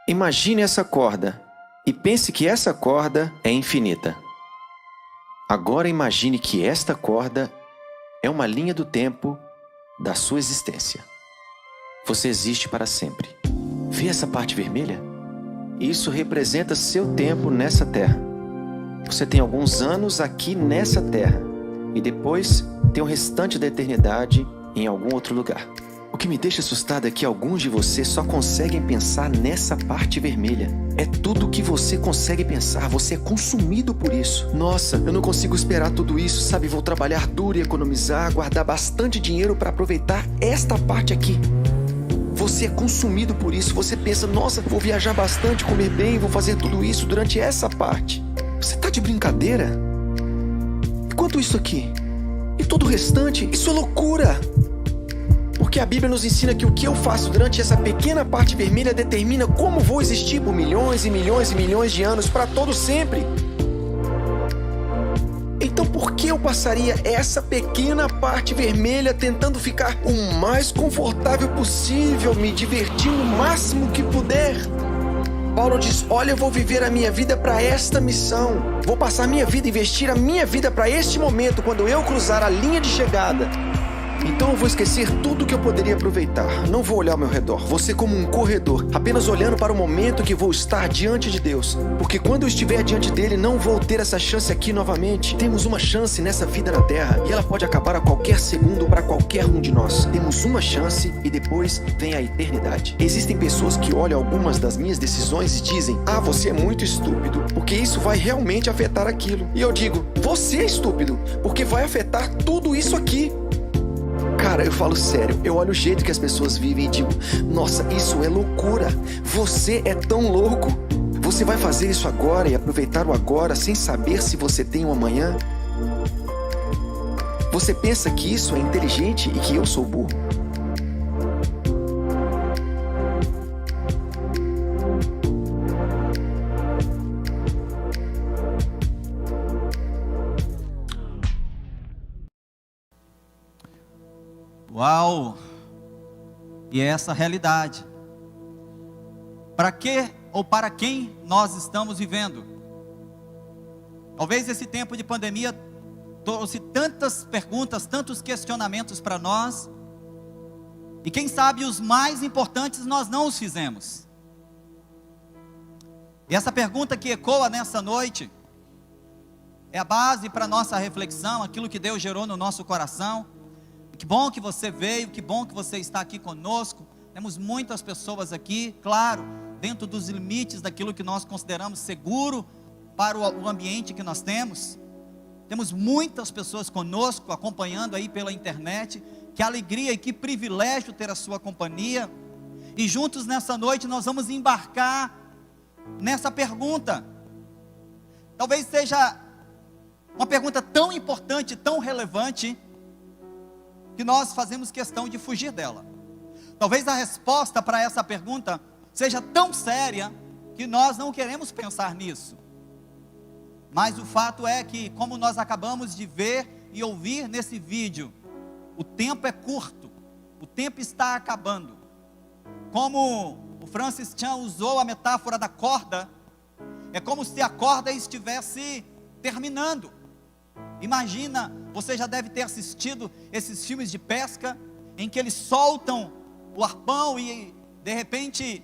Imagine essa corda e pense que essa corda é infinita. Agora imagine que esta corda é uma linha do tempo da sua existência. Você existe para sempre. Vê essa parte vermelha? Isso representa seu tempo nessa terra. Você tem alguns anos aqui nessa terra e depois tem o restante da eternidade em algum outro lugar. O que me deixa assustado é que alguns de vocês só conseguem pensar nessa parte vermelha. É tudo o que você consegue pensar, você é consumido por isso. Nossa, eu não consigo esperar tudo isso, sabe? Vou trabalhar duro e economizar, guardar bastante dinheiro para aproveitar esta parte aqui. Você é consumido por isso, você pensa, nossa, vou viajar bastante, comer bem, vou fazer tudo isso durante essa parte. Você tá de brincadeira? E quanto isso aqui? E todo o restante? Isso é loucura! Porque a Bíblia nos ensina que o que eu faço durante essa pequena parte vermelha determina como vou existir por milhões e milhões e milhões de anos para todo sempre. Então por que eu passaria essa pequena parte vermelha tentando ficar o mais confortável possível, me divertindo o máximo que puder? Paulo diz, olha, eu vou viver a minha vida para esta missão. Vou passar a minha vida, investir a minha vida para este momento, quando eu cruzar a linha de chegada. Então eu vou esquecer tudo que eu poderia aproveitar. Não vou olhar ao meu redor. Vou ser como um corredor, apenas olhando para o momento que vou estar diante de Deus. Porque quando eu estiver diante dele, não vou ter essa chance aqui novamente. Temos uma chance nessa vida na Terra e ela pode acabar a qualquer segundo para qualquer um de nós. Temos uma chance e depois vem a eternidade. Existem pessoas que olham algumas das minhas decisões e dizem, ah, você é muito estúpido, porque isso vai realmente afetar aquilo. E eu digo, você é estúpido, porque vai afetar tudo isso aqui. Cara, eu falo sério, eu olho o jeito que as pessoas vivem e digo, nossa, isso é loucura, você é tão louco. Você vai fazer isso agora e aproveitar o agora sem saber se você tem um amanhã? Você pensa que isso é inteligente e que eu sou burro? Uau! E é essa a realidade. Para que ou para quem nós estamos vivendo? Talvez esse tempo de pandemia trouxe tantas perguntas, tantos questionamentos para nós, e quem sabe os mais importantes nós não os fizemos. E essa pergunta que ecoa nessa noite é a base para a nossa reflexão, aquilo que Deus gerou no nosso coração. Que bom que você veio, que bom que você está aqui conosco. Temos muitas pessoas aqui, claro, dentro dos limites daquilo que nós consideramos seguro para o ambiente que nós temos. Temos muitas pessoas conosco, acompanhando aí pela internet. Que alegria e que privilégio ter a sua companhia. E juntos nessa noite nós vamos embarcar nessa pergunta. Talvez seja uma pergunta tão importante, tão relevante, que nós fazemos questão de fugir dela. Talvez a resposta para essa pergunta seja tão séria que nós não queremos pensar nisso. Mas o fato é que, como nós acabamos de ver e ouvir nesse vídeo, o tempo é curto, o tempo está acabando. Como o Francis Chan usou a metáfora da corda, é como se a corda estivesse terminando. Imagina, você já deve ter assistido esses filmes de pesca, em que eles soltam o arpão e de repente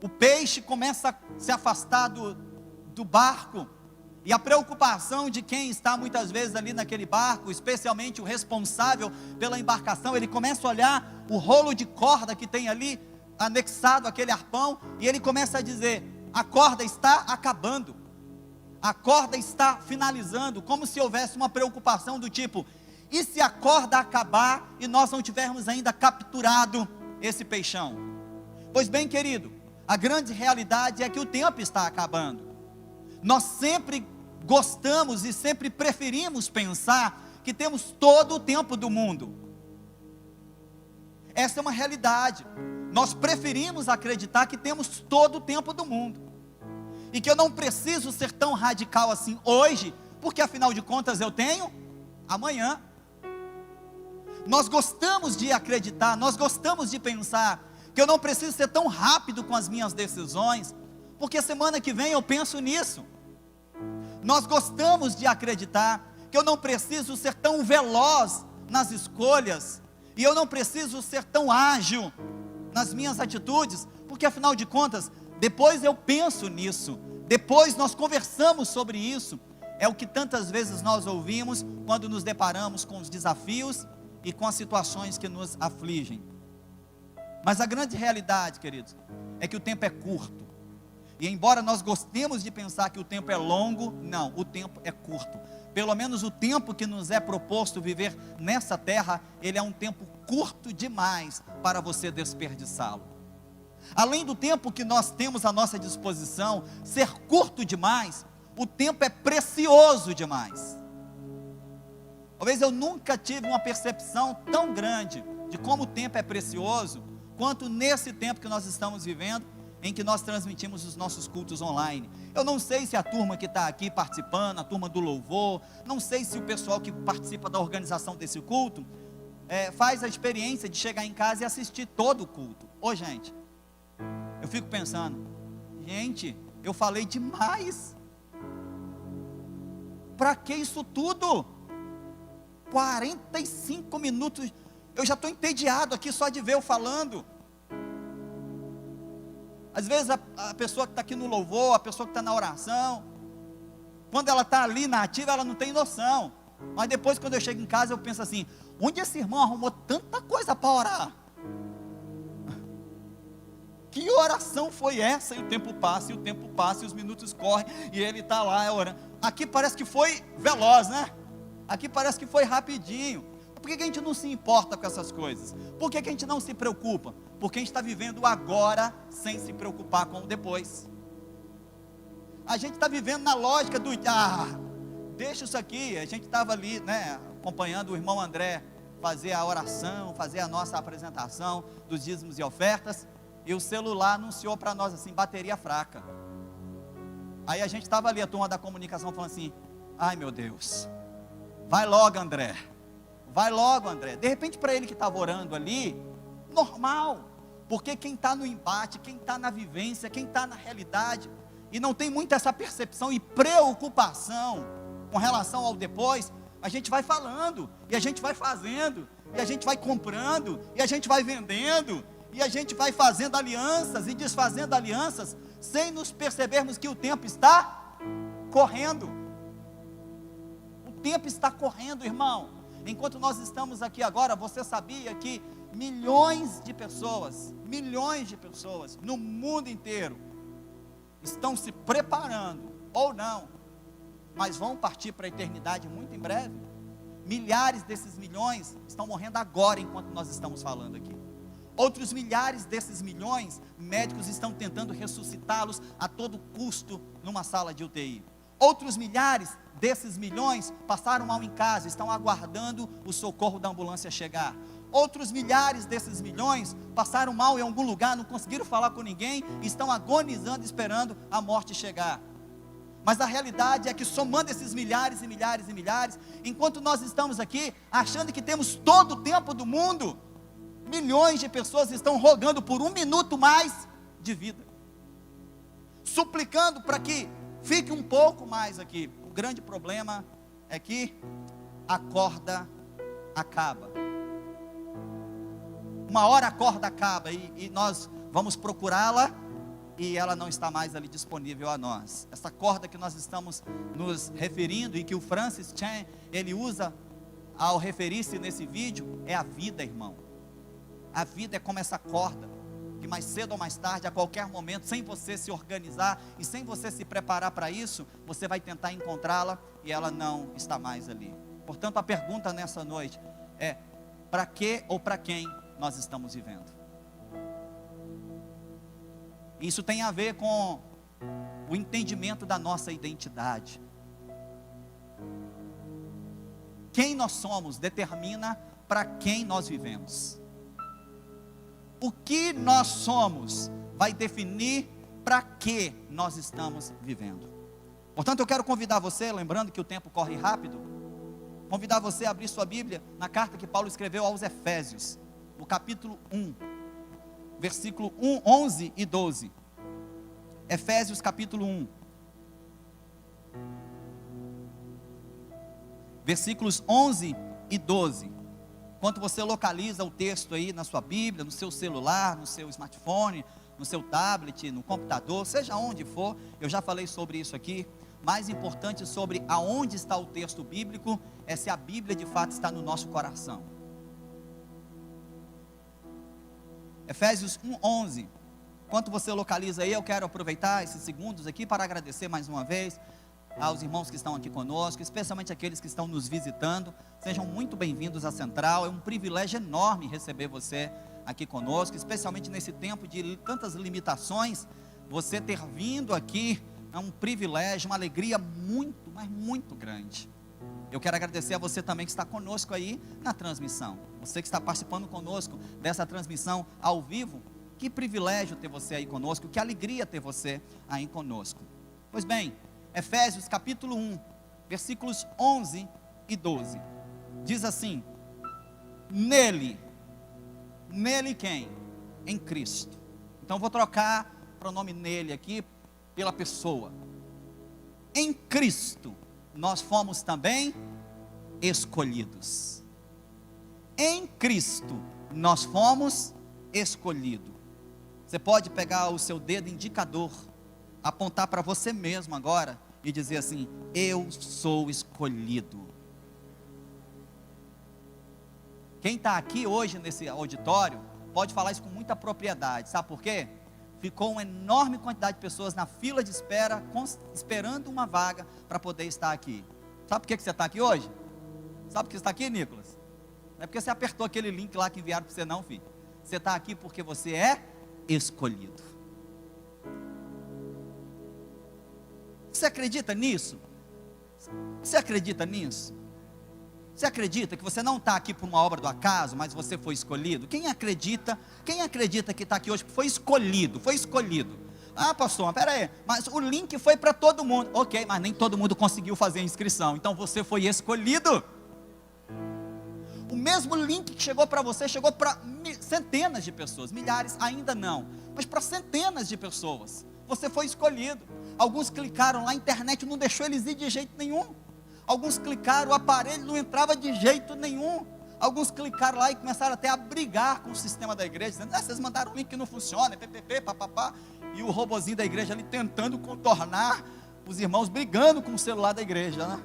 o peixe começa a se afastar do barco, e a preocupação de quem está muitas vezes ali naquele barco, especialmente o responsável pela embarcação, ele começa a olhar o rolo de corda que tem ali anexado àquele arpão, e ele começa a dizer, a corda está acabando. A corda está finalizando, como se houvesse uma preocupação do tipo, e se a corda acabar e nós não tivermos ainda capturado esse peixão? Pois bem, querido, a grande realidade é que o tempo está acabando. Nós sempre gostamos e sempre preferimos pensar que temos todo o tempo do mundo. Essa é uma realidade. Nós preferimos acreditar que temos todo o tempo do mundo. E que eu não preciso ser tão radical assim hoje, porque afinal de contas eu tenho amanhã. Nós gostamos de acreditar, nós gostamos de pensar que eu não preciso ser tão rápido com as minhas decisões, porque semana que vem eu penso nisso. Nós gostamos de acreditar que eu não preciso ser tão veloz nas escolhas, e eu não preciso ser tão ágil nas minhas atitudes, porque afinal de contas, depois eu penso nisso, depois nós conversamos sobre isso. É o que tantas vezes nós ouvimos quando nos deparamos com os desafios e com as situações que nos afligem. Mas a grande realidade, queridos, é que o tempo é curto. E embora nós gostemos de pensar que o tempo é longo, não, o tempo é curto. Pelo menos o tempo que nos é proposto viver nessa terra, ele é um tempo curto demais para você desperdiçá-lo. Além do tempo que nós temos à nossa disposição ser curto demais, o tempo é precioso demais. Talvez eu nunca tive uma percepção tão grande de como o tempo é precioso, quanto nesse tempo que nós estamos vivendo, em que nós transmitimos os nossos cultos online. Eu não sei se a turma que está aqui participando, a turma do louvor, não sei se o pessoal que participa da organização desse culto, faz a experiência de chegar em casa e assistir todo o culto. Ô gente, eu fico pensando, gente, eu falei demais. Para que isso tudo? 45 minutos, eu já estou entediado aqui só de ver eu falando. Às vezes a pessoa que está aqui no louvor, a pessoa que está na oração, quando ela está ali na ativa, ela não tem noção. Mas depois, quando eu chego em casa, eu penso assim: onde esse irmão arrumou tanta coisa para orar? Que oração foi essa? E o tempo passa, e o tempo passa, e os minutos correm, e ele está lá orando. Aqui parece que foi veloz, né? Aqui parece que foi rapidinho. Por que a gente não se importa com essas coisas? Por que a gente não se preocupa? Porque a gente está vivendo o agora, sem se preocupar com o depois. A gente está vivendo na lógica do, deixa isso aqui. A gente estava ali, né, acompanhando o irmão André fazer a oração, fazer a nossa apresentação dos dízimos e ofertas, e o celular anunciou para nós assim, bateria fraca. Aí a gente estava ali, a turma da comunicação falando assim: ai meu Deus, vai logo André, vai logo André. De repente para ele que estava orando ali, normal, porque quem está no embate, quem está na vivência, quem está na realidade, e não tem muito essa percepção e preocupação com relação ao depois, a gente vai falando, e a gente vai fazendo, e a gente vai comprando, e a gente vai vendendo, e a gente vai fazendo alianças e desfazendo alianças, sem nos percebermos que o tempo está correndo. O tempo está correndo, irmão. Enquanto nós estamos aqui agora, você sabia que milhões de pessoas no mundo inteiro estão se preparando, ou não, mas vão partir para a eternidade muito em breve? Milhares desses milhões estão morrendo agora enquanto nós estamos falando aqui. Outros milhares desses milhões, médicos estão tentando ressuscitá-los a todo custo numa sala de UTI. Outros milhares desses milhões passaram mal em casa, estão aguardando o socorro da ambulância chegar. Outros milhares desses milhões passaram mal em algum lugar, não conseguiram falar com ninguém, estão agonizando, esperando a morte chegar. Mas a realidade é que, somando esses milhares e milhares e milhares, enquanto nós estamos aqui, achando que temos todo o tempo do mundo, milhões de pessoas estão rogando por 1 minuto mais de vida, suplicando para que fique um pouco mais aqui. O grande problema é que a corda acaba. Uma hora a corda acaba e nós vamos procurá-la e ela não está mais ali disponível a nós. Essa corda que nós estamos nos referindo e que o Francis Chan ele usa ao referir-se nesse vídeo é a vida, irmão. A vida é como essa corda, que mais cedo ou mais tarde, a qualquer momento, sem você se organizar e sem você se preparar para isso, você vai tentar encontrá-la e ela não está mais ali. Portanto, a pergunta nessa noite é: para que ou para quem nós estamos vivendo? Isso tem a ver com o entendimento da nossa identidade. Quem nós somos determina para quem nós vivemos. O que nós somos vai definir para que nós estamos vivendo. Portanto, eu quero convidar você, lembrando que o tempo corre rápido, convidar você a abrir sua Bíblia na carta que Paulo escreveu aos Efésios, no capítulo 1, versículo 11 e 12. Efésios capítulo 1. Versículos 11 e 12. Enquanto você localiza o texto aí na sua Bíblia, no seu celular, no seu smartphone, no seu tablet, no computador, seja onde for, eu já falei sobre isso aqui. Mais importante sobre aonde está o texto bíblico é se a Bíblia de fato está no nosso coração. Efésios 1:11. Enquanto você localiza aí, eu quero aproveitar esses segundos aqui para agradecer mais uma vez aos irmãos que estão aqui conosco, especialmente aqueles que estão nos visitando. Sejam muito bem-vindos à Central. É um privilégio enorme receber você aqui conosco, especialmente nesse tempo de tantas limitações. Você ter vindo aqui é um privilégio, uma alegria muito, mas muito grande. Eu quero agradecer a você também que está conosco aí na transmissão. Você que está participando conosco dessa transmissão ao vivo. Que privilégio ter você aí conosco, que alegria ter você aí conosco. Pois bem, Efésios capítulo 1, versículos 11 e 12. Diz assim: nele quem? Em Cristo. Então vou trocar o pronome nele aqui pela pessoa. Em Cristo nós fomos também escolhidos. Em Cristo nós fomos escolhidos. Você pode pegar o seu dedo indicador, apontar para você mesmo agora e dizer assim: eu sou escolhido. Quem está aqui hoje nesse auditório pode falar isso com muita propriedade. Sabe por quê? Ficou uma enorme quantidade de pessoas na fila de espera, esperando uma vaga para poder estar aqui. Sabe por que você está aqui hoje? Sabe por que você está aqui, Nicolas? Não é porque você apertou aquele link lá que enviaram para você não, filho. Você está aqui porque você é escolhido. Você acredita nisso? Você acredita nisso? Você acredita que você não está aqui por uma obra do acaso, mas você foi escolhido? Quem acredita que está aqui hoje foi escolhido? Foi escolhido. Ah, pastor, mas peraí, mas o link foi para todo mundo. Ok, mas nem todo mundo conseguiu fazer a inscrição, então você foi escolhido. O mesmo link que chegou para você, chegou para centenas de pessoas, milhares ainda não, mas para centenas de pessoas. Você foi escolhido. Alguns clicaram lá, a internet não deixou eles ir de jeito nenhum. Alguns clicaram, o aparelho não entrava de jeito nenhum. Alguns clicaram lá e começaram até a brigar com o sistema da igreja, dizendo: vocês mandaram um link que não funciona, ppp, papapá. E o robozinho da igreja ali tentando contornar, os irmãos brigando com o celular da igreja, né?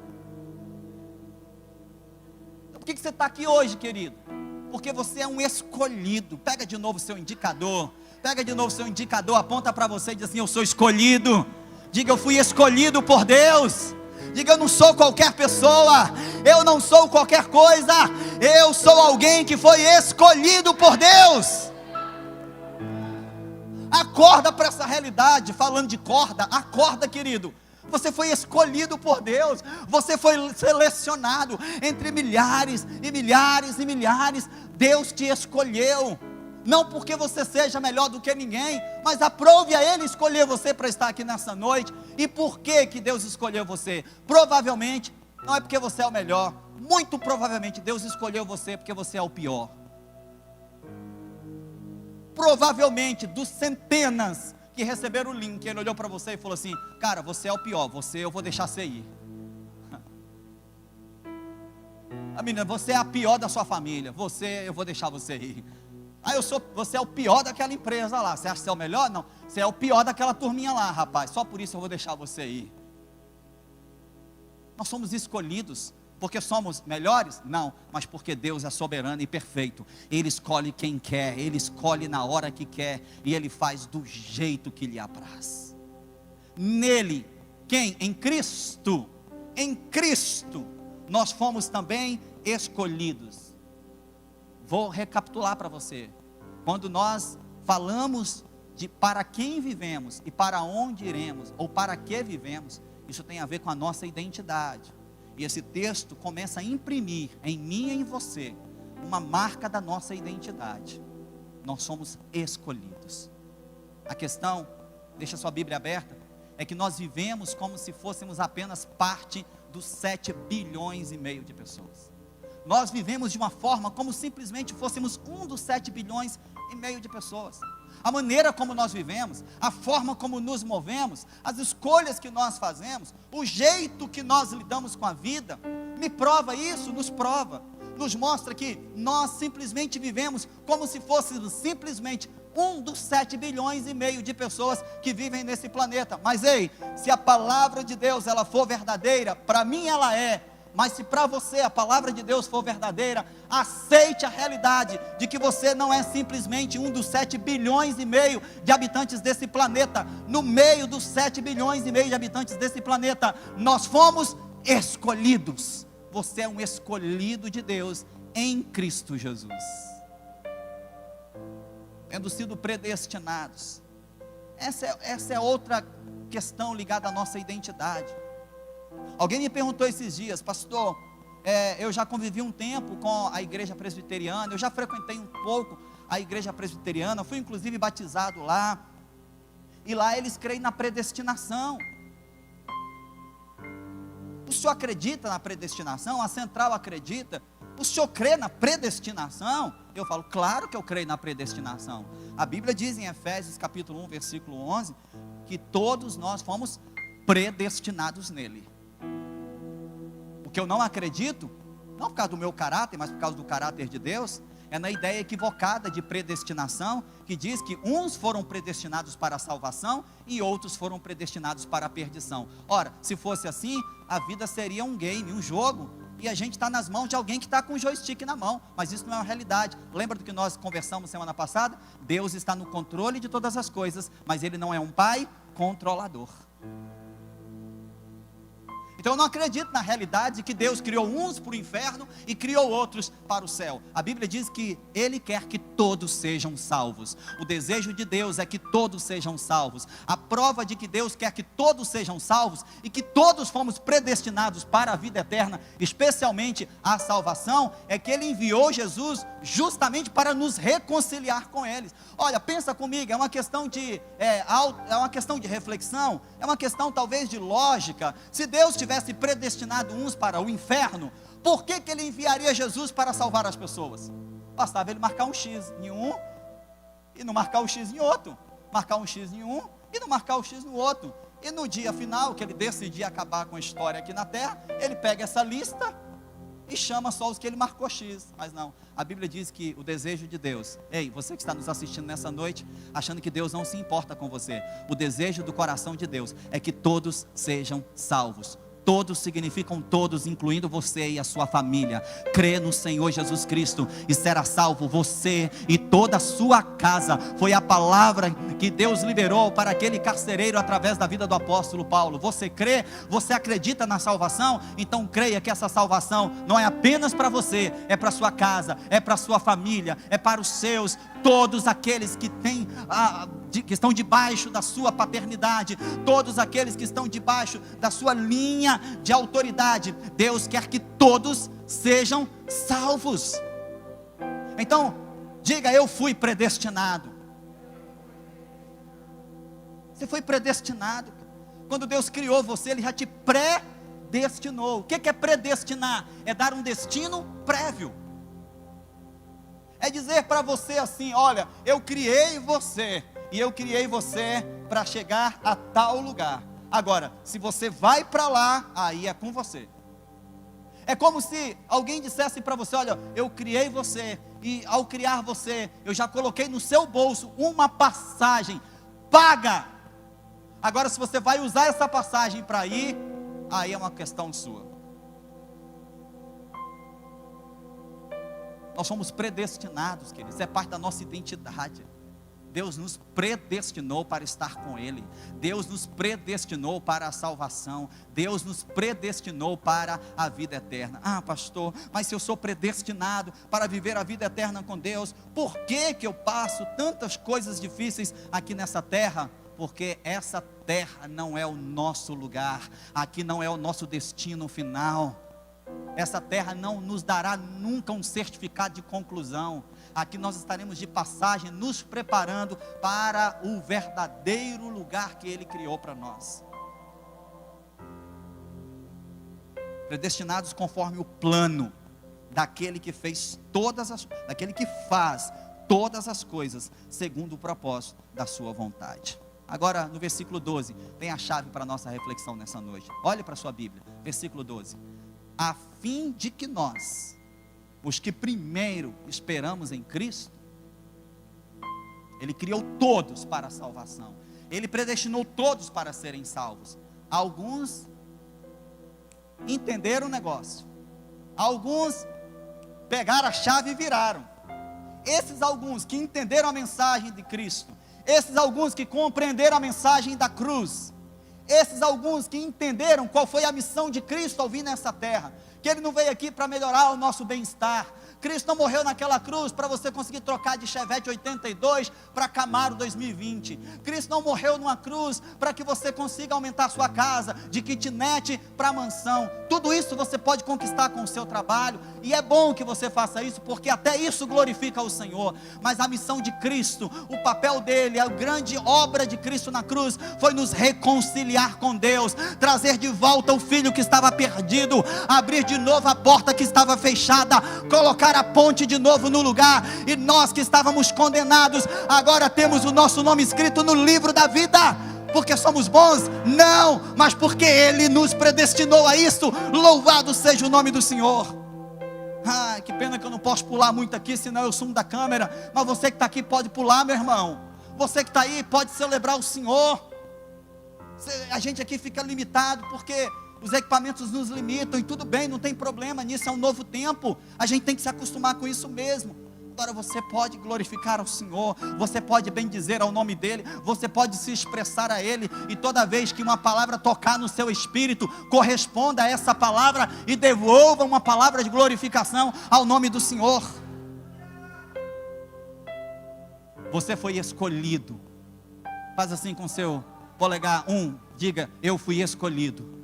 Então, por que você está aqui hoje, querido? Porque você é um escolhido. Pega de novo o seu indicador. Aponta para você e diz assim: eu sou escolhido. Diga: eu fui escolhido por Deus. Diga: eu não sou qualquer pessoa, eu não sou qualquer coisa, eu sou alguém que foi escolhido por Deus. Acorda para essa realidade. Falando de corda, acorda, querido. Você foi escolhido por Deus. Você foi selecionado entre milhares e milhares e milhares. Deus te escolheu. Não porque você seja melhor do que ninguém, mas aprove a Ele escolher você para estar aqui nessa noite. E por que Deus escolheu você? Provavelmente, não é porque você é o melhor. Muito provavelmente Deus escolheu você porque você é o pior. Provavelmente, dos centenas que receberam o link, Ele olhou para você e falou assim: cara, você é o pior, você eu vou deixar você ir. A menina, você é a pior da sua família, eu vou deixar você ir. Você é o pior daquela empresa lá. Você acha que você é o melhor? Não, você é o pior daquela turminha lá, rapaz. Só por isso eu vou deixar você ir. Nós somos escolhidos porque somos melhores? Não, mas porque Deus é soberano e perfeito. Ele escolhe quem quer, Ele escolhe na hora que quer, e Ele faz do jeito que lhe apraz. Nele, quem? Em Cristo. Em Cristo nós fomos também escolhidos. Vou recapitular para você. Quando nós falamos de para quem vivemos e para onde iremos, ou para que vivemos, isso tem a ver com a nossa identidade. E esse texto começa a imprimir em mim e em você uma marca da nossa identidade. Nós somos escolhidos. A questão, deixa sua Bíblia aberta, é que nós vivemos como se fôssemos apenas parte dos 7,5 bilhões de pessoas. Nós vivemos de uma forma como simplesmente fôssemos um dos 7,5 bilhões de pessoas. a maneira como nós vivemos, a forma como nos movemos, as escolhas que nós fazemos, o jeito que nós lidamos com a vida, me prova isso, nos prova, nos mostra que nós simplesmente vivemos como se fôssemos simplesmente um dos 7 bilhões e meio de pessoas que vivem nesse planeta. Mas ei, se a palavra de Deus ela for verdadeira, para mim ela é, mas se para você a palavra de Deus for verdadeira, aceite a realidade de que você não é simplesmente um dos 7 bilhões e meio de habitantes desse planeta. No meio dos 7 bilhões e meio de habitantes desse planeta, nós fomos escolhidos. Você é um escolhido de Deus em Cristo Jesus, tendo sido predestinados. Essa é outra questão ligada à nossa identidade. Alguém me perguntou esses dias: pastor, eu já convivi um tempo com a igreja presbiteriana, eu já frequentei um pouco a igreja presbiteriana, fui inclusive batizado lá, e lá eles creem na predestinação. O senhor acredita na predestinação? A central acredita? O senhor crê na predestinação? Eu falo, claro que eu creio na predestinação. A Bíblia diz em Efésios capítulo 1, versículo 11, que todos nós fomos predestinados nele. O que eu não acredito, não por causa do meu caráter, mas por causa do caráter de Deus, é na ideia equivocada de predestinação, que diz que uns foram predestinados para a salvação e outros foram predestinados para a perdição. Ora, se fosse assim, a vida seria um game, um jogo, e a gente está nas mãos de alguém que está com o joystick na mão, mas isso não é uma realidade. Lembra do que nós conversamos semana passada? Deus está no controle de todas as coisas, mas Ele não é um pai controlador. Então eu não acredito na realidade que Deus criou uns para o inferno e criou outros para o céu. A Bíblia diz que Ele quer que todos sejam salvos. O desejo de Deus é que todos sejam salvos. A prova de que Deus quer que todos sejam salvos e que todos fomos predestinados para a vida eterna, especialmente a salvação, é que Ele enviou Jesus justamente para nos reconciliar com eles. Olha, pensa comigo, é uma questão de reflexão, é uma questão talvez de lógica. Se Deus tivesse predestinado uns para o inferno, por que Ele enviaria Jesus para salvar as pessoas? Bastava Ele marcar um X em um e não marcar o X em outro, marcar um X em um e não marcar o X no outro, e no dia final que Ele decidir acabar com a história aqui na terra, Ele pega essa lista e chama só os que Ele marcou X. Mas não, a Bíblia diz que o desejo de Deus, ei, você que está nos assistindo nessa noite, achando que Deus não se importa com você, o desejo do coração de Deus é que todos sejam salvos. Todos significam todos, incluindo você e a sua família. Crê no Senhor Jesus Cristo e será salvo você e toda a sua casa. Foi a palavra que Deus liberou para aquele carcereiro através da vida do apóstolo Paulo. Você crê? Você acredita na salvação? Então creia que essa salvação não é apenas para você, é para sua casa, é para sua família, é para os seus, todos aqueles que têm que estão debaixo da sua paternidade, todos aqueles que estão debaixo da sua linha de autoridade. Deus quer que todos sejam salvos. Então, diga: eu fui predestinado. Você foi predestinado. Quando Deus criou você, Ele já te predestinou. O que é predestinar? É dar um destino prévio. É dizer para você assim: olha, eu criei você, e eu criei você para chegar a tal lugar. Agora, se você vai para lá, aí é com você. É como se alguém dissesse para você: olha, eu criei você, e ao criar você, eu já coloquei no seu bolso uma passagem, paga. Agora, se você vai usar essa passagem para ir, aí é uma questão sua. Nós somos predestinados, queridos, isso é parte da nossa identidade. Deus nos predestinou para estar com Ele. Deus nos predestinou para a salvação. Deus nos predestinou para a vida eterna. Ah, pastor, mas se eu sou predestinado para viver a vida eterna com Deus, por que eu passo tantas coisas difíceis aqui nessa terra? Porque essa terra não é o nosso lugar. Aqui não é o nosso destino final. Essa terra não nos dará nunca um certificado de conclusão. Aqui nós estaremos de passagem, nos preparando para o verdadeiro lugar que Ele criou para nós. Predestinados conforme o plano daquele que fez daquele que faz todas as coisas segundo o propósito da sua vontade. Agora, no versículo 12, tem a chave para a nossa reflexão nessa noite. Olhe para a sua Bíblia, versículo 12. A fim de que nós, os que primeiro esperamos em Cristo, Ele criou todos para a salvação. Ele predestinou todos para serem salvos. Alguns entenderam o negócio. Alguns pegaram a chave e viraram. Esses alguns que entenderam a mensagem de Cristo, esses alguns que compreenderam a mensagem da cruz, esses alguns que entenderam qual foi a missão de Cristo ao vir nessa terra, que Ele não veio aqui para melhorar o nosso bem-estar. Cristo não morreu naquela cruz para você conseguir trocar de Chevette 82 para Camaro 2020. Cristo não morreu numa cruz para que você consiga aumentar a sua casa de kitnet para mansão. Tudo isso você pode conquistar com o seu trabalho, e é bom que você faça isso, porque até isso glorifica o Senhor. Mas a missão de Cristo, o papel dele, a grande obra de Cristo na cruz, foi nos reconciliar com Deus, trazer de volta o filho que estava perdido, abrir de novo a porta que estava fechada, colocar a ponte de novo no lugar, e nós que estávamos condenados, agora temos o nosso nome escrito no livro da vida. Porque somos bons? Não, mas porque Ele nos predestinou a isso. Louvado seja o nome do Senhor. Ai, que pena que eu não posso pular muito aqui, senão eu sumo da câmera. Mas você que está aqui pode pular, meu irmão. Você que está aí pode celebrar o Senhor. A gente aqui fica limitado porque os equipamentos nos limitam, e tudo bem, não tem problema nisso, é um novo tempo, a gente tem que se acostumar com isso mesmo. Agora você pode glorificar ao Senhor, você pode bendizer ao nome dEle, você pode se expressar a Ele, e toda vez que uma palavra tocar no seu espírito, corresponda a essa palavra e devolva uma palavra de glorificação ao nome do Senhor. Você foi escolhido. Faz assim com seu polegar, diga: eu fui escolhido.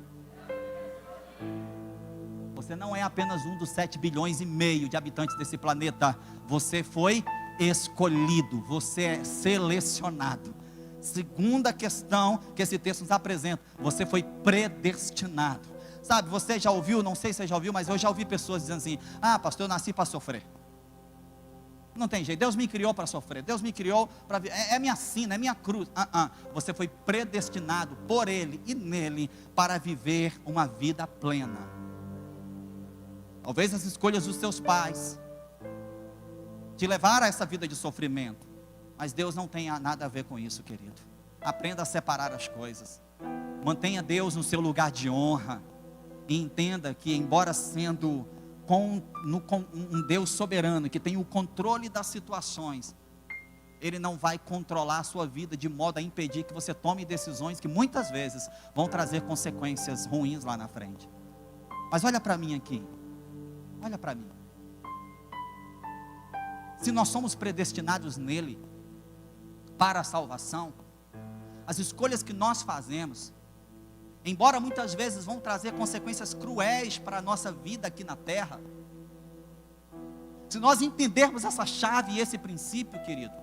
Você não é apenas um dos 7,5 bilhões de habitantes desse planeta. Você foi escolhido, você é selecionado. Segunda questão que esse texto nos apresenta: você foi predestinado. Sabe, você já ouviu, não sei se você já ouviu, mas eu já ouvi pessoas dizendo assim: ah, pastor, eu nasci para sofrer. Não tem jeito, Deus me criou para sofrer, Deus me criou para... É minha sina, é minha cruz. Você foi predestinado por Ele e nele para viver uma vida plena. Talvez as escolhas dos seus pais te levaram a essa vida de sofrimento, mas Deus não tem nada a ver com isso, querido. Aprenda a separar as coisas. Mantenha Deus no seu lugar de honra, e entenda que, embora sendo um Deus soberano, que tem o controle das situações, Ele não vai controlar a sua vida de modo a impedir que você tome decisões que muitas vezes vão trazer consequências ruins lá na frente. Mas olha para mim aqui. Olha para mim. Se nós somos predestinados nele para a salvação, as escolhas que nós fazemos, embora muitas vezes vão trazer consequências cruéis para a nossa vida aqui na terra, se nós entendermos essa chave e esse princípio, querido,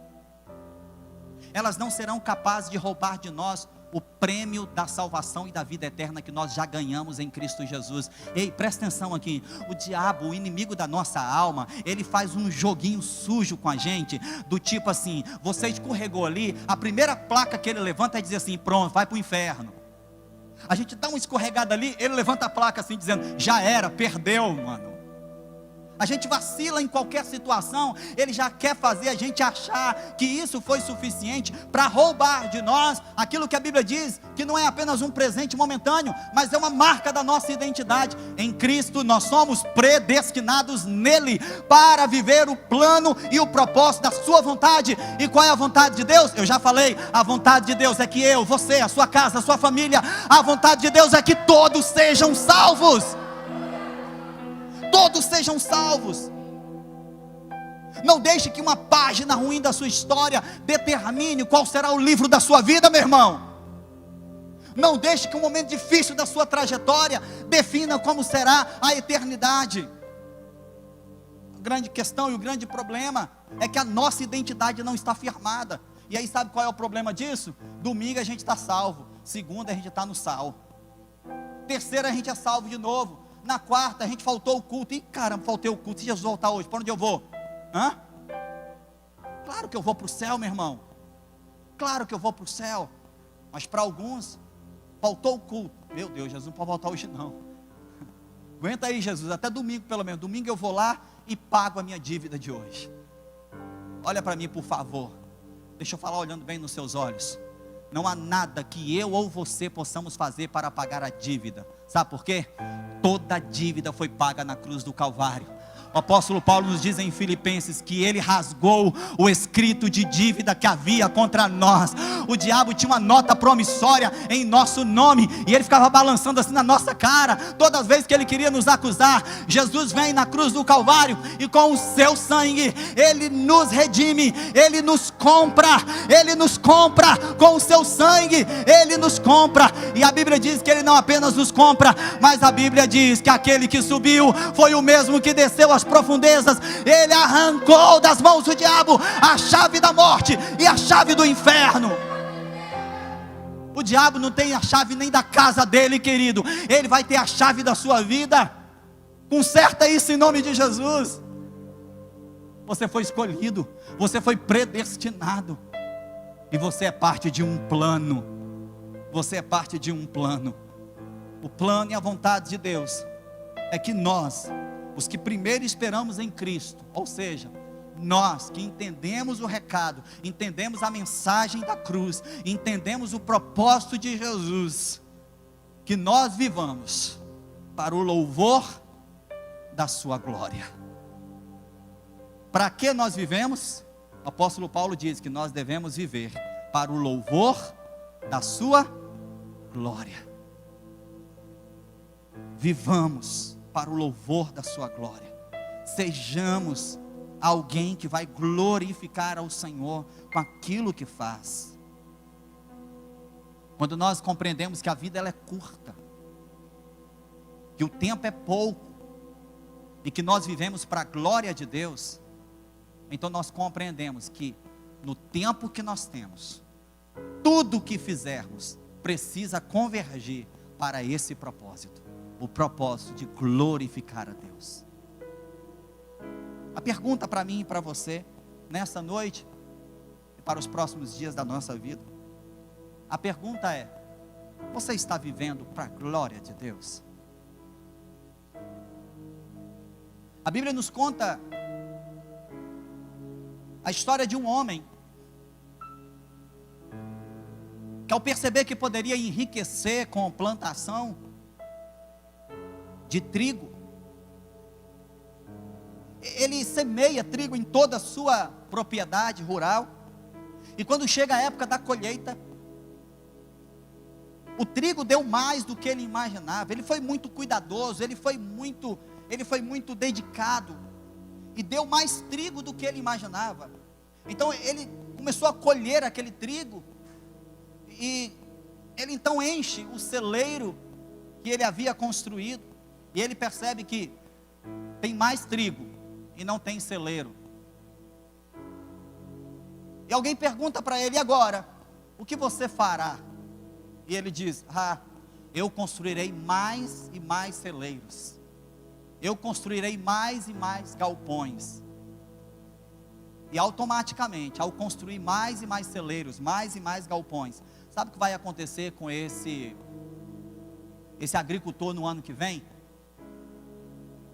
elas não serão capazes de roubar de nós o prêmio da salvação e da vida eterna que nós já ganhamos em Cristo Jesus. Ei, presta atenção aqui. O diabo, o inimigo da nossa alma, ele faz um joguinho sujo com a gente, do tipo assim: você escorregou ali, a primeira placa que ele levanta é dizer assim: pronto, vai para o inferno. A gente dá uma escorregada ali, ele levanta a placa assim dizendo: já era, perdeu, mano. A gente vacila em qualquer situação, ele já quer fazer a gente achar que isso foi suficiente para roubar de nós aquilo que a Bíblia diz, que não é apenas um presente momentâneo, mas é uma marca da nossa identidade. Em Cristo nós somos predestinados nele para viver o plano e o propósito da sua vontade. E qual é a vontade de Deus? Eu já falei, a vontade de Deus é que eu, você, a sua casa, a sua família, a vontade de Deus é que todos sejam salvos. Todos sejam salvos. Não deixe que uma página ruim da sua história determine qual será o livro da sua vida, meu irmão. Não deixe que um momento difícil da sua trajetória defina como será a eternidade. A grande questão e o grande problema é que a nossa identidade não está firmada. E aí sabe qual é o problema disso? Domingo a gente está salvo, segunda a gente está no sal, terceira a gente é salvo de novo, na quarta a gente faltou o culto. Ih, caramba, faltei o culto. Se Jesus voltar hoje, para onde eu vou? Claro que eu vou para o céu, meu irmão. Claro que eu vou para o céu. Mas para alguns, faltou o culto. Meu Deus, Jesus não pode voltar hoje não. Aguenta aí, Jesus, até domingo pelo menos. Domingo eu vou lá e pago a minha dívida de hoje. Olha para mim, por favor. Deixa eu falar olhando bem nos seus olhos. Não há nada que eu ou você possamos fazer para pagar a dívida. Sabe por quê? Toda a dívida foi paga na cruz do Calvário. O apóstolo Paulo nos diz em Filipenses que ele rasgou o escrito de dívida que havia contra nós. O diabo tinha uma nota promissória em nosso nome e ele ficava balançando assim na nossa cara todas as vezes que ele queria nos acusar. Jesus vem na cruz do Calvário e com o seu sangue ele nos redime, ele nos compra com o seu sangue, ele nos compra. E a Bíblia diz que ele não apenas nos compra, mas a Bíblia diz que aquele que subiu foi o mesmo que desceu às profundezas. Ele arrancou das mãos do diabo a chave da morte e a chave do inferno. O diabo não tem a chave nem da casa dele, querido. Ele vai ter a chave da sua vida. Conserta isso em nome de Jesus. Você foi escolhido, você foi predestinado, e você é parte de um plano. Você é parte de um plano. O plano e a vontade de Deus é que nós, os que primeiro esperamos em Cristo, ou seja, nós que entendemos o recado, entendemos a mensagem da cruz, entendemos o propósito de Jesus, que nós vivamos para o louvor da sua glória. Para que nós vivemos? O apóstolo Paulo diz que nós devemos viver para o louvor da sua glória. Vivamos para o louvor da sua glória. Sejamos alguém que vai glorificar ao Senhor com aquilo que faz. Quando nós compreendemos que a vida ela é curta, que o tempo é pouco, e que nós vivemos para a glória de Deus, então nós compreendemos que no tempo que nós temos, tudo que fizermos precisa convergir para esse propósito, o propósito de glorificar a Deus. A pergunta para mim e para você, nessa noite, e para os próximos dias da nossa vida, a pergunta é: você está vivendo para a glória de Deus? A Bíblia nos conta a história de um homem que, ao perceber que poderia enriquecer com plantação de trigo, ele semeia trigo em toda a sua propriedade rural, e quando chega a época da colheita, o trigo deu mais do que ele imaginava. Ele foi muito cuidadoso, ele foi muito dedicado, e deu mais trigo do que ele imaginava. Então ele começou a colher aquele trigo, e ele então enche o celeiro que ele havia construído, e ele percebe que tem mais trigo e não tem celeiro. E alguém pergunta para ele: e agora, o que você fará? E ele diz: eu construirei mais e mais celeiros, eu construirei mais e mais galpões. E automaticamente, ao construir mais e mais celeiros, mais e mais galpões, sabe o que vai acontecer com esse agricultor no ano que vem?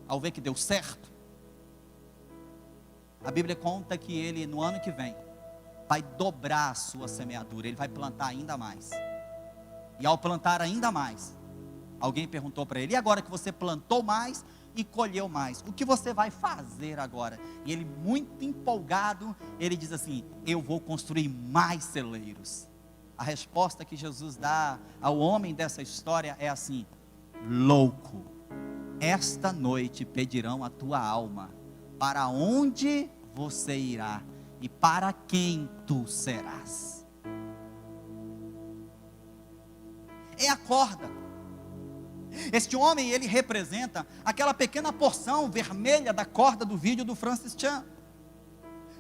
Ao ver que deu certo, a Bíblia conta que ele, no ano que vem, vai dobrar a sua semeadura, ele vai plantar ainda mais. E ao plantar ainda mais, alguém perguntou para ele: e agora que você plantou mais e colheu mais, o que você vai fazer agora? E ele, muito empolgado, ele diz assim: eu vou construir mais celeiros. A resposta que Jesus dá ao homem dessa história é assim: louco, esta noite pedirão a tua alma, para onde você irá e para quem tu serás. É a corda. Este homem, ele representa aquela pequena porção vermelha da corda do vídeo do Francis Chan,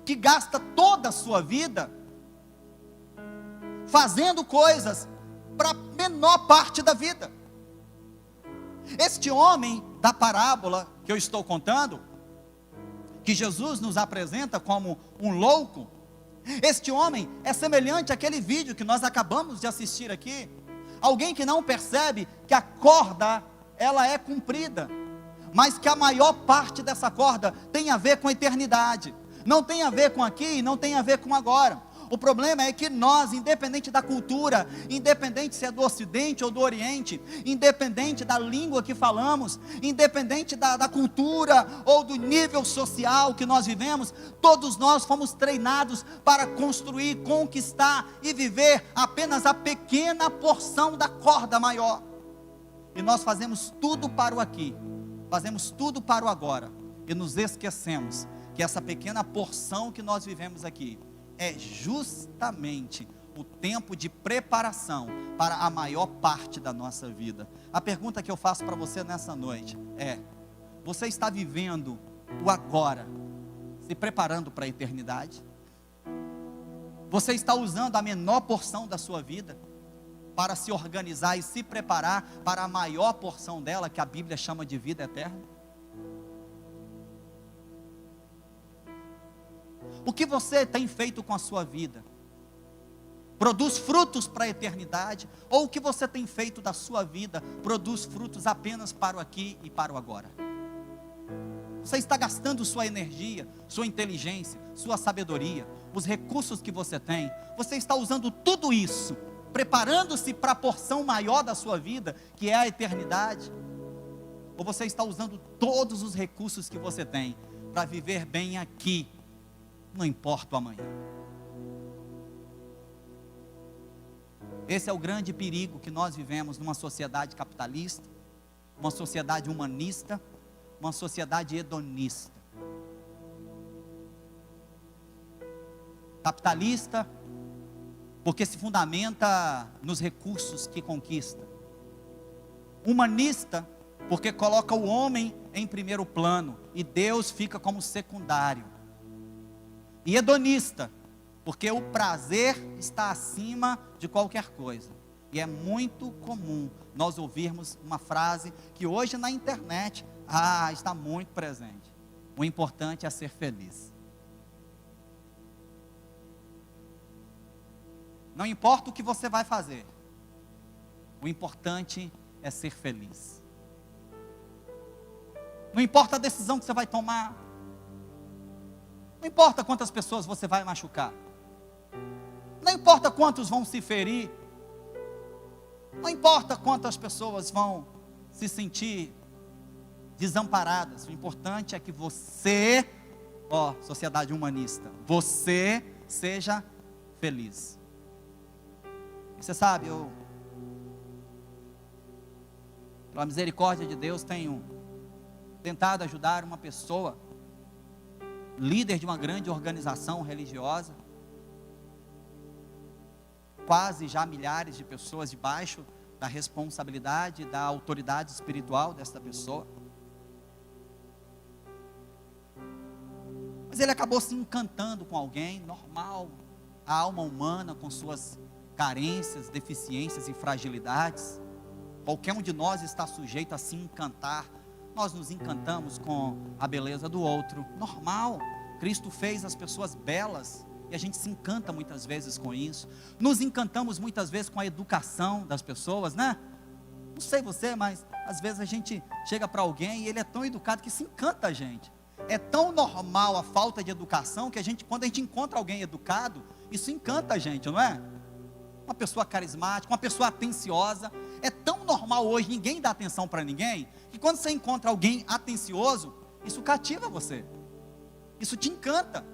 que gasta toda a sua vida fazendo coisas para a menor parte da vida. Este homem da parábola que eu estou contando, que Jesus nos apresenta como um louco, Este homem é semelhante àquele vídeo que nós acabamos de assistir aqui. Alguém que não percebe que a corda, ela é comprida, mas que a maior parte dessa corda tem a ver com a eternidade. Não tem a ver com aqui e não tem a ver com agora. O problema é que nós, independente da cultura, independente se é do Ocidente ou do Oriente, independente da língua que falamos, independente da cultura ou do nível social que nós vivemos, todos nós fomos treinados para construir, conquistar e viver apenas a pequena porção da corda maior. E nós fazemos tudo para o aqui, fazemos tudo para o agora, e nos esquecemos que essa pequena porção que nós vivemos aqui é justamente o tempo de preparação para a maior parte da nossa vida. A pergunta que eu faço para você nessa noite é: você está vivendo o agora, se preparando para a eternidade? Você está usando a menor porção da sua vida para se organizar e se preparar para a maior porção dela, que a Bíblia chama de vida eterna? O que você tem feito com a sua vida? Produz frutos para a eternidade? Ou o que você tem feito da sua vida produz frutos apenas para o aqui e para o agora? Você está gastando sua energia, sua inteligência, sua sabedoria, os recursos que você tem, você está usando tudo isso, preparando-se para a porção maior da sua vida, que é a eternidade? Ou você está usando todos os recursos que você tem para viver bem aqui, não importa o amanhã? Esse é o grande perigo que nós vivemos numa sociedade capitalista, uma sociedade humanista, uma sociedade hedonista. Capitalista, porque se fundamenta nos recursos que conquista. Humanista, porque coloca o homem em primeiro plano e Deus fica como secundário. E hedonista, porque o prazer está acima de qualquer coisa. E é muito comum nós ouvirmos uma frase que hoje na internet está muito presente: o importante é ser feliz. Não importa o que você vai fazer, o importante é ser feliz. Não importa a decisão que você vai tomar, não importa quantas pessoas você vai machucar, não importa quantos vão se ferir, não importa quantas pessoas vão se sentir desamparadas, o importante é que você, sociedade humanista, você seja feliz. Você sabe, eu, pela misericórdia de Deus, tenho tentado ajudar uma pessoa, líder de uma grande organização religiosa, quase já milhares de pessoas debaixo da responsabilidade, da autoridade espiritual desta pessoa. Mas ele acabou se encantando com alguém, normal, a alma humana com suas carências, deficiências e fragilidades. Qualquer um de nós está sujeito a se encantar. Nós nos encantamos com a beleza do outro, normal. Cristo fez as pessoas belas e a gente se encanta muitas vezes com isso. Nos encantamos muitas vezes com a educação das pessoas, né? Não sei você, mas às vezes a gente chega para alguém e ele é tão educado que se encanta a gente. É tão normal a falta de educação que quando a gente encontra alguém educado, isso encanta a gente, não é? Uma pessoa carismática, uma pessoa atenciosa. É tão normal hoje ninguém dá atenção para ninguém, que quando você encontra alguém atencioso, isso cativa você, isso te encanta.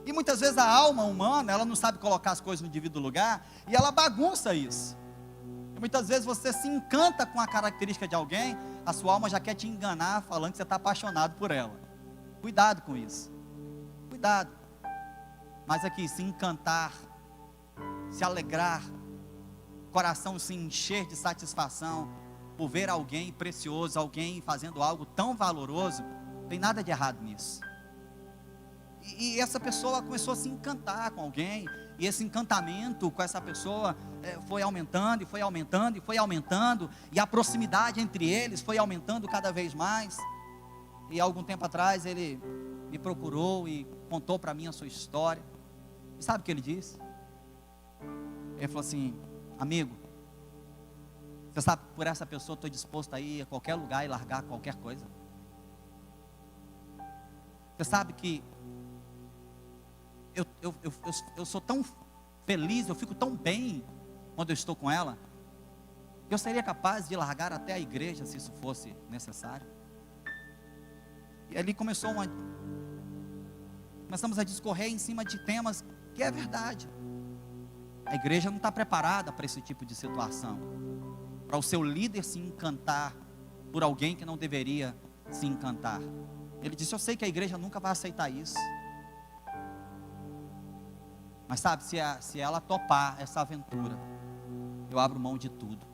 E muitas vezes a alma humana, ela não sabe colocar as coisas no devido lugar, e ela bagunça isso. E muitas vezes você se encanta com a característica de alguém, a sua alma já quer te enganar, falando que você está apaixonado por ela. Cuidado com isso, cuidado. Mas aqui, se encantar, se alegrar, coração se encher de satisfação por ver alguém precioso, alguém fazendo algo tão valoroso, não tem nada de errado nisso. E essa pessoa começou a se encantar com alguém, e esse encantamento com essa pessoa foi aumentando, e foi aumentando, e foi aumentando, e a proximidade entre eles foi aumentando cada vez mais. E algum tempo atrás ele me procurou e contou para mim a sua história. Sabe o que ele disse? Ele falou assim: amigo, você sabe, por essa pessoa eu estou disposto a ir a qualquer lugar e largar qualquer coisa. Você sabe que eu sou tão feliz, eu fico tão bem quando eu estou com ela, que eu seria capaz de largar até a igreja se isso fosse necessário. E ali começamos a discorrer em cima de temas que é verdade. A igreja não está preparada para esse tipo de situação, para o seu líder se encantar por alguém que não deveria se encantar. Ele disse: eu sei que a igreja nunca vai aceitar isso, mas sabe, se ela topar essa aventura, eu abro mão de tudo.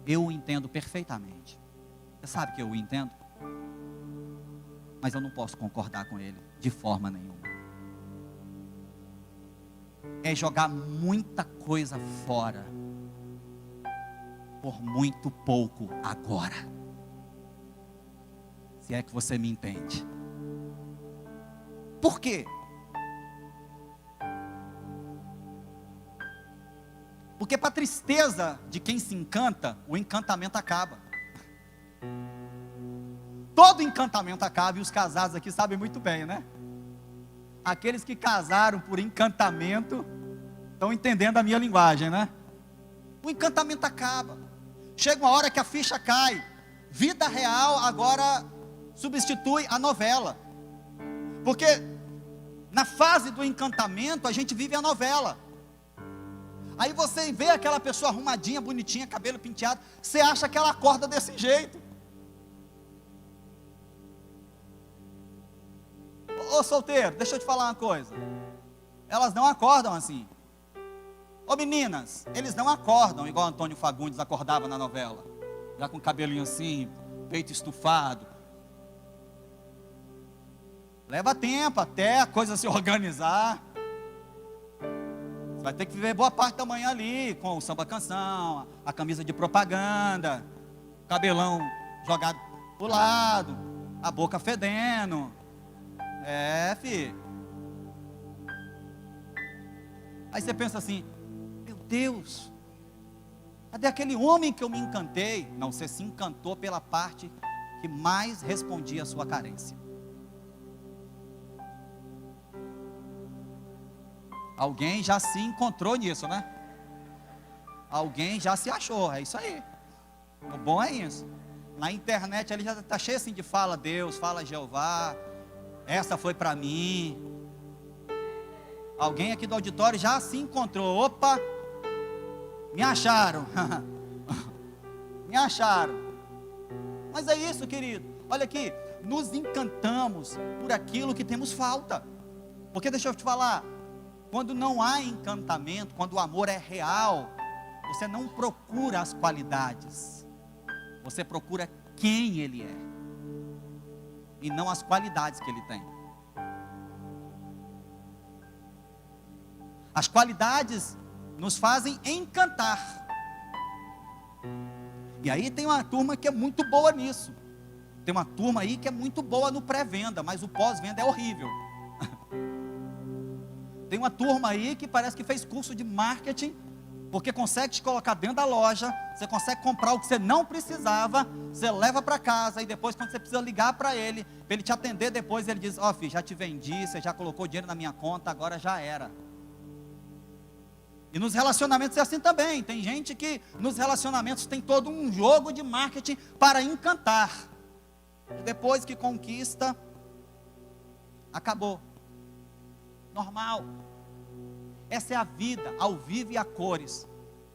Eu o entendo perfeitamente. Você sabe que eu o entendo, mas eu não posso concordar com ele de forma nenhuma. É jogar muita coisa fora por muito pouco agora. Se é que você me entende. Por quê? Porque para a tristeza de quem se encanta, o encantamento acaba. Todo encantamento acaba, e os casados aqui sabem muito bem, né? Aqueles que casaram por encantamento estão entendendo a minha linguagem, né? O encantamento acaba. Chega uma hora que a ficha cai. Vida real agora substitui a novela. Porque na fase do encantamento a gente vive a novela. Aí você vê aquela pessoa arrumadinha, bonitinha, cabelo penteado, você acha que ela acorda desse jeito. Ô solteiro, deixa eu te falar uma coisa. Elas não acordam assim. Ô meninas, eles não acordam igual Antônio Fagundes acordava na novela, já com cabelinho assim, peito estufado. Leva tempo até a coisa se organizar. Você vai ter que viver boa parte da manhã ali, com o samba canção, a camisa de propaganda, o cabelão jogado pro lado, a boca fedendo. É, filho. Aí você pensa assim: meu Deus, cadê aquele homem que eu me encantei? Não, você se encantou pela parte que mais respondia à sua carência. Alguém já se encontrou nisso, né? Alguém já se achou, é isso aí. O bom é isso. Na internet ali já está cheio assim de fala Deus, fala Jeová, essa foi para mim. Alguém aqui do auditório já se encontrou. Opa, me acharam. Me acharam. Mas é isso, querido. Olha aqui, nos encantamos por aquilo que temos falta. Porque deixa eu te falar, quando não há encantamento, quando o amor é real, você não procura as qualidades, você procura quem ele é, e não as qualidades que ele tem. As qualidades nos fazem encantar. E aí tem uma turma que é muito boa nisso. Tem uma turma aí que é muito boa no pré-venda, mas o pós-venda é horrível. Tem uma turma aí que parece que fez curso de marketing, porque consegue te colocar dentro da loja, você consegue comprar o que você não precisava, você leva para casa, e depois quando você precisa ligar para ele te atender depois, ele diz: ó filho, já te vendi, você já colocou dinheiro na minha conta, agora já era. E nos relacionamentos é assim também. Tem gente que nos relacionamentos tem todo um jogo de marketing para encantar, e depois que conquista, acabou. Normal. Essa é a vida, ao vivo e a cores.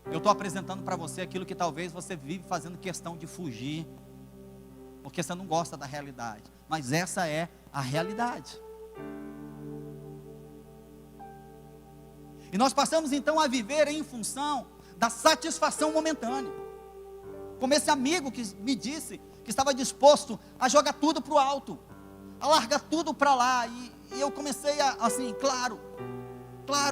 Eu estou apresentando para você aquilo que talvez você vive fazendo questão de fugir, porque você não gosta da realidade. Mas essa é a realidade. E nós passamos então a viver em função da satisfação momentânea. Como esse amigo que me disse que estava disposto a jogar tudo para o alto, a largar tudo para lá. E eu comecei a, assim, claro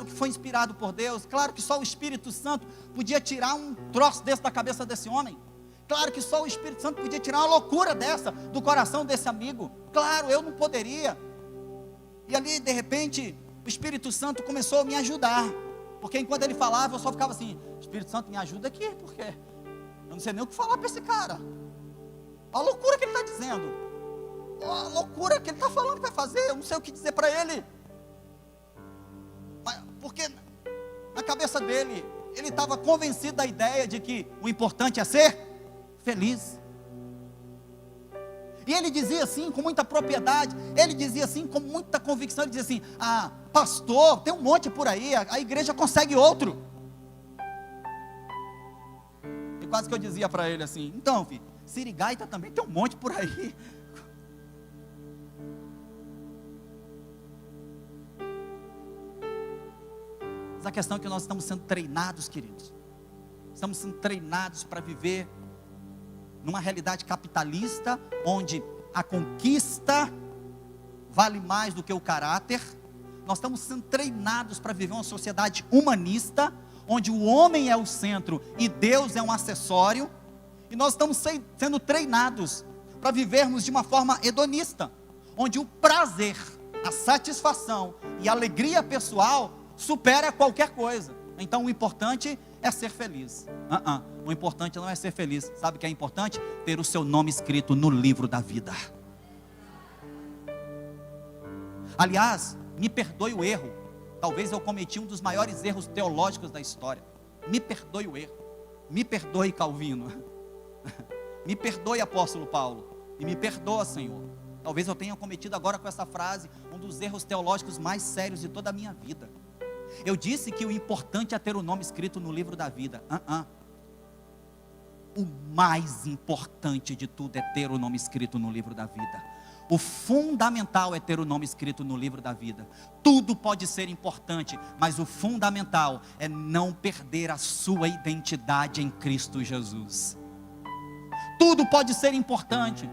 que foi inspirado por Deus, claro que só o Espírito Santo podia tirar um troço desse da cabeça desse homem, claro que só o Espírito Santo podia tirar uma loucura dessa do coração desse amigo, claro, eu não poderia. E ali, de repente, o Espírito Santo começou a me ajudar. Porque enquanto ele falava, eu só ficava assim: Espírito Santo, me ajuda aqui, porque eu não sei nem o que falar para esse cara. Olha a loucura que ele está dizendo. Olha a loucura que ele está falando que vai fazer. Eu não sei o que dizer para ele. Porque na cabeça dele, ele estava convencido da ideia de que o importante é ser feliz. E ele dizia assim com muita propriedade, ele dizia assim com muita convicção, ele dizia assim: ah, pastor, tem um monte por aí, a igreja consegue outro. E quase que eu dizia para ele assim: então, filho, sirigaita também tem um monte por aí. Mas a questão é que nós estamos sendo treinados, queridos. Estamos sendo treinados para viver numa realidade capitalista, onde a conquista vale mais do que o caráter. Nós estamos sendo treinados para viver uma sociedade humanista, onde o homem é o centro e Deus é um acessório. E nós estamos sendo treinados para vivermos de uma forma hedonista, onde o prazer, a satisfação e a alegria pessoal supera qualquer coisa. Então o importante é ser feliz. O importante não é ser feliz. Sabe o que é importante? Ter o seu nome escrito no livro da vida. Aliás, me perdoe o erro. Talvez eu cometi um dos maiores erros teológicos da história. Me perdoe o erro. Me perdoe, Calvino. Me perdoe, apóstolo Paulo. E me perdoa, Senhor. Talvez eu tenha cometido agora com essa frase um dos erros teológicos mais sérios de toda a minha vida. Eu disse que o importante é ter o nome escrito no livro da vida. O mais importante de tudo é ter o nome escrito no livro da vida. O fundamental é ter o nome escrito no livro da vida. Tudo pode ser importante, mas o fundamental é não perder a sua identidade em Cristo Jesus. Tudo pode ser importante.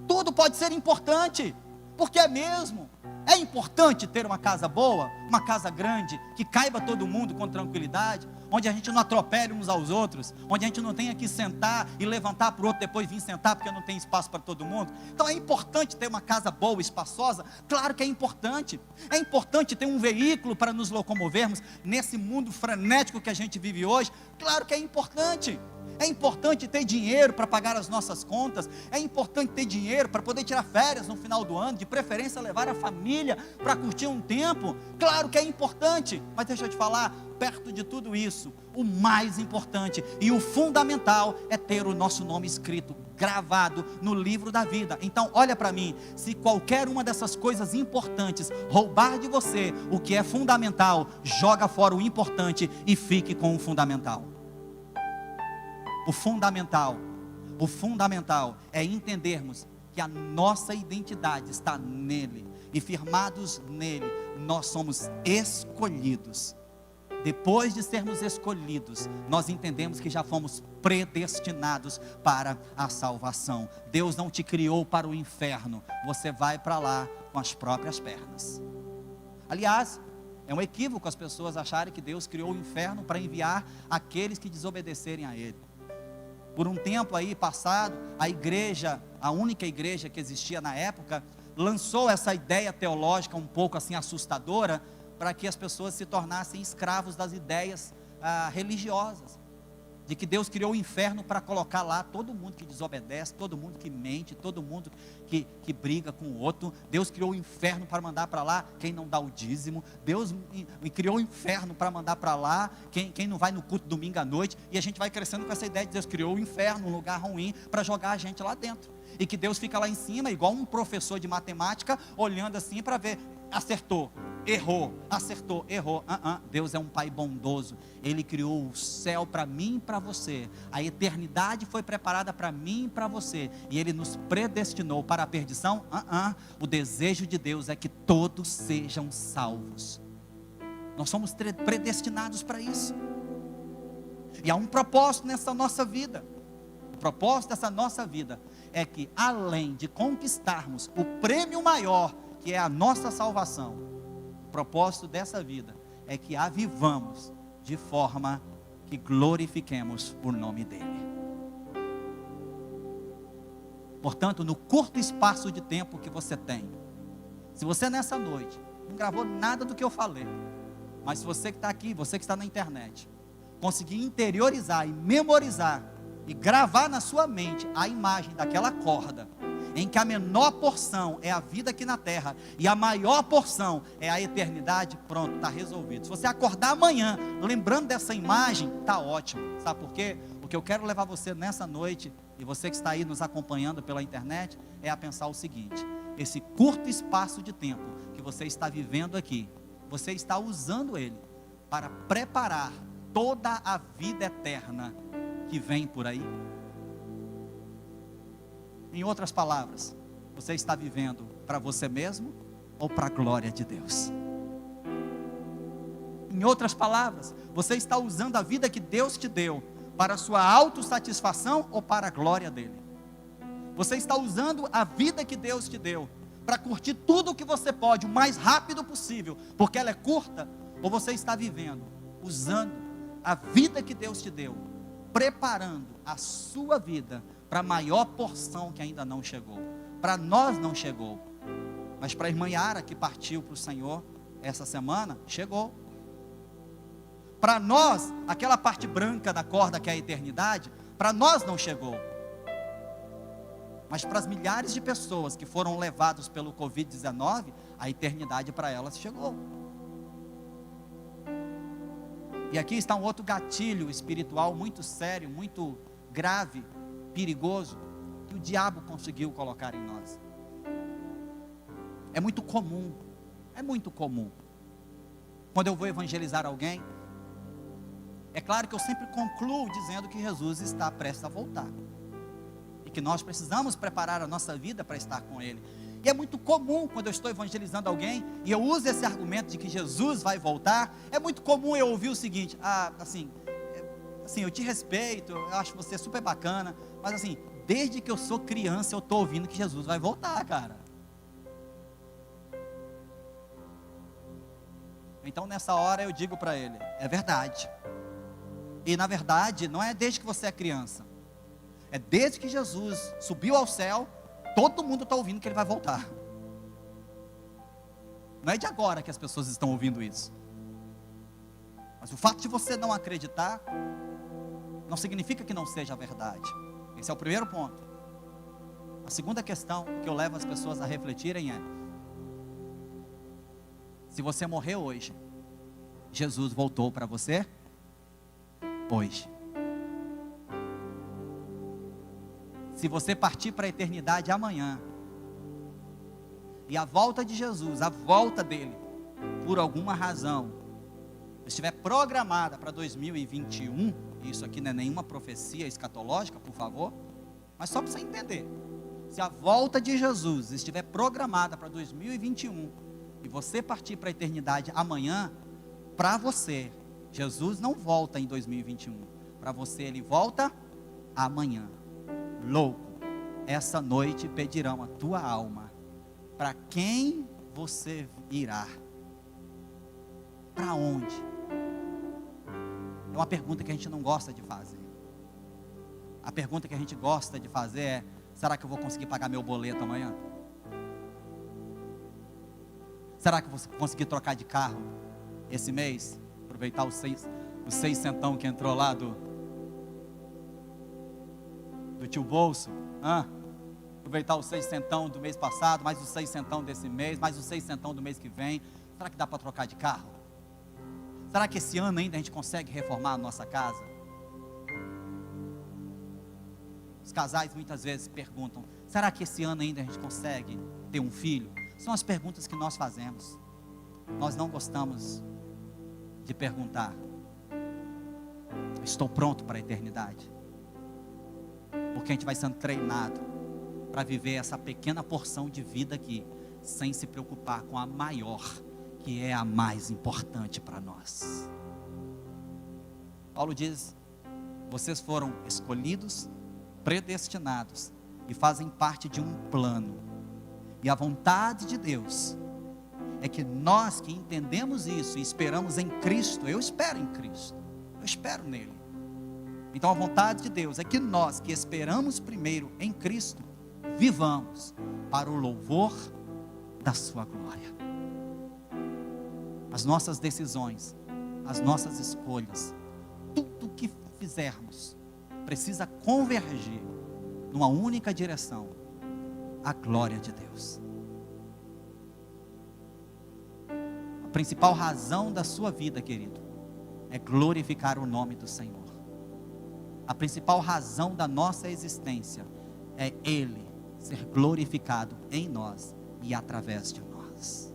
Tudo pode ser importante, porque é mesmo. É importante ter uma casa boa, uma casa grande, que caiba todo mundo com tranquilidade, onde a gente não atropele uns aos outros, onde a gente não tenha que sentar e levantar para o outro depois vir sentar, porque não tem espaço para todo mundo. Então é importante ter uma casa boa, espaçosa. Claro que é importante ter um veículo para nos locomovermos nesse mundo frenético que a gente vive hoje. Claro que é importante. É importante ter dinheiro para pagar as nossas contas. É importante ter dinheiro para poder tirar férias no final do ano, de preferência levar a família para curtir um tempo. Claro que é importante, mas deixa eu te falar, perto de tudo isso, o mais importante e o fundamental é ter o nosso nome escrito, gravado no livro da vida. Então olha para mim, se qualquer uma dessas coisas importantes roubar de você o que é fundamental, joga fora o importante e fique com o fundamental. O fundamental é entendermos que a nossa identidade está nele, e firmados nele, nós somos escolhidos. Depois de sermos escolhidos, nós entendemos que já fomos predestinados para a salvação. Deus não te criou para o inferno, você vai para lá com as próprias pernas. Aliás, é um equívoco as pessoas acharem que Deus criou o inferno para enviar aqueles que desobedecerem a Ele. Por um tempo aí passado, a igreja, a única igreja que existia na época, lançou essa ideia teológica um pouco assim assustadora, para que as pessoas se tornassem escravos das ideias religiosas, de que Deus criou o inferno para colocar lá todo mundo que desobedece, todo mundo que mente, todo mundo que briga com o outro. Deus criou o inferno para mandar para lá quem não dá o dízimo. Deus criou o inferno para mandar para lá quem não vai no culto domingo à noite. E a gente vai crescendo com essa ideia de Deus criou o inferno, um lugar ruim, para jogar a gente lá dentro. E que Deus fica lá em cima, igual um professor de matemática, olhando assim para ver, acertou, errou, acertou, errou. Deus é um pai bondoso. Ele criou o céu para mim e para você. A eternidade foi preparada para mim e para você. E Ele nos predestinou para a perdição. O desejo de Deus é que todos sejam salvos. Nós somos predestinados para isso. E há um propósito nessa nossa vida. O propósito dessa nossa vida é que, além de conquistarmos o prêmio maior, que é a nossa salvação, o propósito dessa vida é que a vivamos de forma que glorifiquemos o nome dEle. Portanto, no curto espaço de tempo que você tem, Se você nessa noite não gravou nada do que eu falei, mas se você que está aqui, você que está na internet, conseguir interiorizar e memorizar e gravar na sua mente a imagem daquela corda, em que a menor porção é a vida aqui na terra e a maior porção é a eternidade, pronto, está resolvido. Se você acordar amanhã lembrando dessa imagem, está ótimo. Sabe por quê? O que eu quero levar você nessa noite, e você que está aí nos acompanhando pela internet, é a pensar o seguinte: esse curto espaço de tempo que você está vivendo aqui, você está usando ele para preparar toda a vida eterna que vem por aí? Em outras palavras, você está vivendo para você mesmo ou para a glória de Deus? Em outras palavras, você está usando a vida que Deus te deu para a sua autossatisfação ou para a glória dele? Você está usando a vida que Deus te deu para curtir tudo o que você pode o mais rápido possível, porque ela é curta? Ou você está vivendo, usando a vida que Deus te deu, preparando a sua vida para a maior porção que ainda não chegou? Para nós não chegou, mas para a irmã Yara, que partiu para o Senhor essa semana, chegou. Para nós, aquela parte branca da corda que é a eternidade, para nós não chegou. Mas para as milhares de pessoas que foram levadas pelo Covid-19, a eternidade para elas chegou. E aqui está um outro gatilho espiritual muito sério, muito grave, perigoso, que o diabo conseguiu colocar em nós. É muito comum, quando eu vou evangelizar alguém, é claro que eu sempre concluo dizendo que Jesus está prestes a voltar, e que nós precisamos preparar a nossa vida para estar com Ele. E é muito comum, quando eu estou evangelizando alguém, e eu uso esse argumento de que Jesus vai voltar, é muito comum eu ouvir o seguinte: assim, eu te respeito, eu acho você super bacana, mas assim, desde que eu sou criança eu estou ouvindo que Jesus vai voltar, cara. Então nessa hora eu digo para ele: é verdade. E na verdade não é desde que você é criança, é desde que Jesus subiu ao céu, todo mundo está ouvindo que Ele vai voltar. Não é de agora que as pessoas estão ouvindo isso. Mas o fato de você não acreditar não significa que não seja verdade. Esse é o primeiro ponto. A segunda questão que eu levo as pessoas a refletirem é: se você morrer hoje, Jesus voltou para você hoje. Se você partir para a eternidade amanhã, e a volta de Jesus, a volta dele, por alguma razão, estiver programada para 2021, isso aqui não é nenhuma profecia escatológica, por favor, mas só para você entender, se a volta de Jesus estiver programada para 2021, e você partir para a eternidade amanhã, para você, Jesus não volta em 2021, para você Ele volta amanhã. Louco, essa noite pedirão a tua alma: para quem você irá? Para onde? É uma pergunta que a gente não gosta de fazer. A pergunta que a gente gosta de fazer é: será que eu vou conseguir pagar meu boleto amanhã? Será que eu vou conseguir trocar de carro esse mês? Aproveitar os 6 centão que entrou lá do tio bolso, aproveitar os 6 centão do mês passado, mais os 6 centão desse mês, mais os 6 centão do mês que vem. Será que dá para trocar de carro? Será que esse ano ainda a gente consegue reformar a nossa casa? Os casais muitas vezes perguntam: será que esse ano ainda a gente consegue ter um filho? São as perguntas que nós fazemos. Nós não gostamos de perguntar: estou pronto para a eternidade? Porque a gente vai sendo treinado para viver essa pequena porção de vida aqui, sem se preocupar com a maior, que é a mais importante para nós. Paulo diz: vocês foram escolhidos, predestinados e fazem parte de um plano. E a vontade de Deus é que nós que entendemos isso e esperamos em Cristo, eu espero em Cristo, eu espero nele. Então a vontade de Deus é que nós que esperamos primeiro em Cristo, vivamos para o louvor da sua glória. As nossas decisões, as nossas escolhas, tudo que fizermos, precisa convergir numa única direção: a glória de Deus. A principal razão da sua vida, querido, é glorificar o nome do Senhor. A principal razão da nossa existência é Ele ser glorificado em nós e através de nós.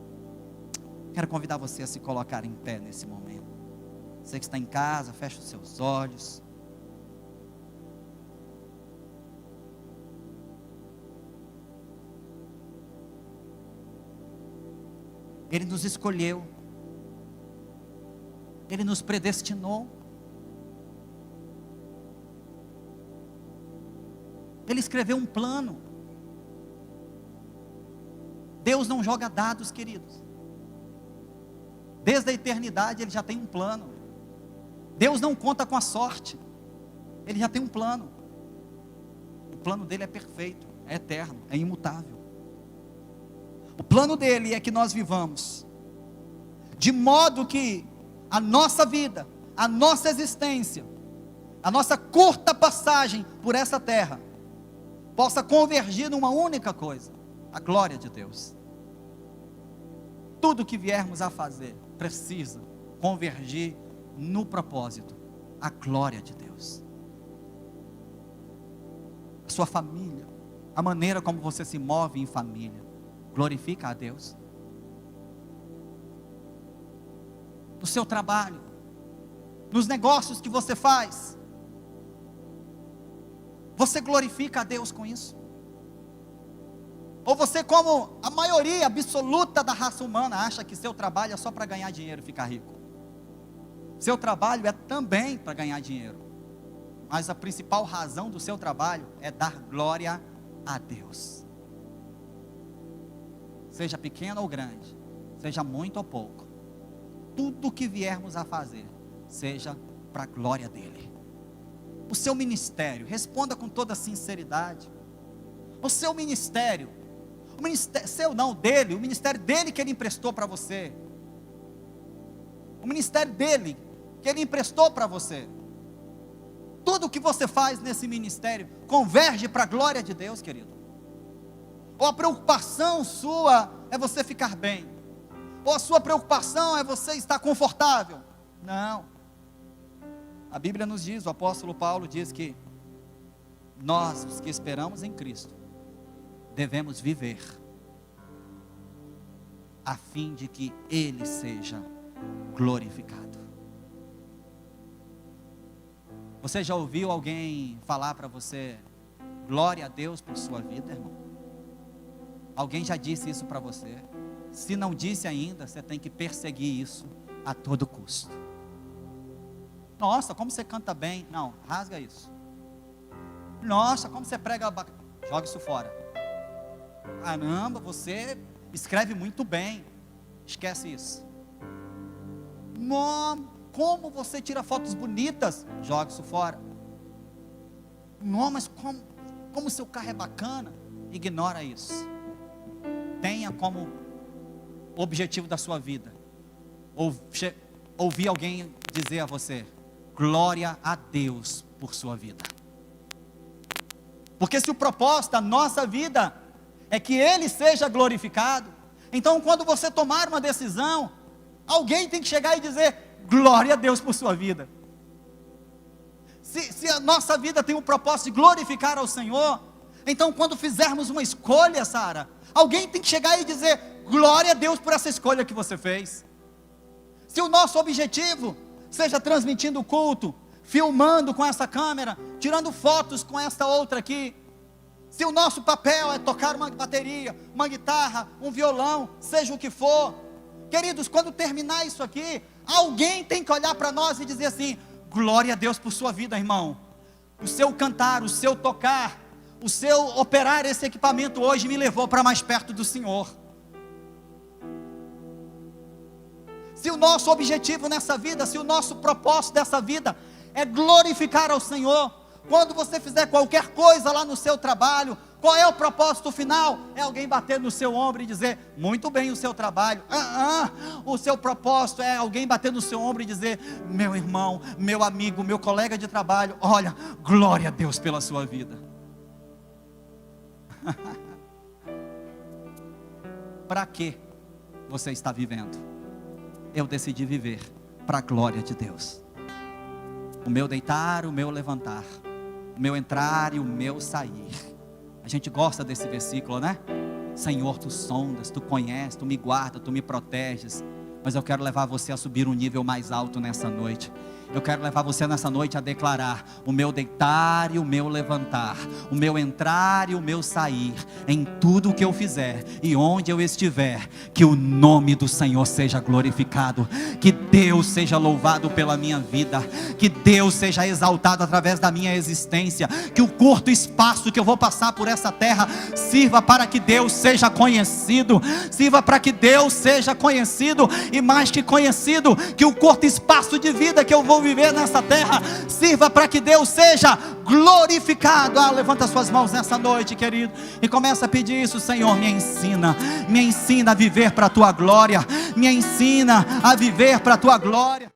Quero convidar você a se colocar em pé nesse momento. Você que está em casa, feche os seus olhos. Ele nos escolheu, Ele nos predestinou, Ele escreveu um plano. Deus não joga dados, queridos. Desde a eternidade Ele já tem um plano. Deus não conta com a sorte, Ele já tem um plano. O plano dele é perfeito, é eterno, é imutável. O plano dele é que nós vivamos de modo que a nossa vida, a nossa existência, a nossa curta passagem por essa terra possa convergir numa única coisa: a glória de Deus. Tudo que viermos a fazer precisa convergir no propósito: a glória de Deus. A sua família, a maneira como você se move em família, glorifica a Deus. No seu trabalho, nos negócios que você faz, você glorifica a Deus com isso? Ou você, como a maioria absoluta da raça humana, acha que seu trabalho é só para ganhar dinheiro e ficar rico? Seu trabalho é também para ganhar dinheiro, mas a principal razão do seu trabalho é dar glória a Deus. Seja pequeno ou grande, seja muito ou pouco, tudo que viermos a fazer, seja para a glória dEle. O seu ministério, responda com toda sinceridade. O seu ministério, o ministério seu não, dele, o ministério dele que Ele emprestou para você, o ministério dele que Ele emprestou para você, tudo que você faz nesse ministério converge para a glória de Deus, querido? Ou a preocupação sua é você ficar bem? Ou a sua preocupação é você estar confortável? Não. A Bíblia nos diz, o apóstolo Paulo diz que nós, os que esperamos em Cristo, devemos viver a fim de que Ele seja glorificado. Você já ouviu alguém falar para você: glória a Deus por sua vida, irmão? Alguém já disse isso para você? Se não disse ainda, você tem que perseguir isso a todo custo. Nossa, como você canta bem. Não, rasga isso. Nossa, como você prega. Joga isso fora. Caramba, você escreve muito bem. Esquece isso. Não, como você tira fotos bonitas. Joga isso fora. Não, mas como seu carro é bacana. Ignora isso. Tenha como objetivo da sua vida ouvir alguém dizer a você: glória a Deus por sua vida. Porque se o propósito da nossa vida é que Ele seja glorificado, então quando você tomar uma decisão, alguém tem que chegar e dizer: glória a Deus por sua vida. Se a nossa vida tem o propósito de glorificar ao Senhor, então quando fizermos uma escolha, Sara, alguém tem que chegar e dizer: glória a Deus por essa escolha que você fez. Se o nosso objetivo seja transmitindo o culto, filmando com essa câmera, tirando fotos com esta outra aqui, se o nosso papel é tocar uma bateria, uma guitarra, um violão, seja o que for, queridos, quando terminar isso aqui, alguém tem que olhar para nós e dizer assim: glória a Deus por sua vida, irmão. O seu cantar, o seu tocar, o seu operar esse equipamento hoje me levou para mais perto do Senhor. Se o nosso objetivo nessa vida, se o nosso propósito dessa vida é glorificar ao Senhor, Quando você fizer qualquer coisa lá no seu trabalho, qual é o propósito final? É alguém bater no seu ombro e dizer, muito bem o seu trabalho. O seu propósito é alguém bater no seu ombro e dizer, meu irmão, meu amigo, meu colega de trabalho, olha, glória a Deus pela sua vida. Para que você está vivendo? Eu decidi viver para a glória de Deus. O meu deitar, o meu levantar, o meu entrar e o meu sair. A gente gosta desse versículo, né? Senhor, tu sondas, tu conheces, tu me guardas, tu me proteges. Mas eu quero levar você a subir um nível mais alto nessa noite. Eu quero levar você nessa noite a declarar: o meu deitar e o meu levantar, o meu entrar e o meu sair, em tudo o que eu fizer e onde eu estiver, que o nome do Senhor seja glorificado, que Deus seja louvado pela minha vida, que Deus seja exaltado através da minha existência, que o curto espaço que eu vou passar por essa terra sirva para que Deus seja conhecido, sirva para que Deus seja conhecido, e mais que conhecido, que o curto espaço de vida que eu vou viver nessa terra sirva para que Deus seja glorificado. Levanta suas mãos nessa noite, querido, e começa a pedir isso: Senhor, me ensina a viver para a tua glória, me ensina a viver para a tua glória.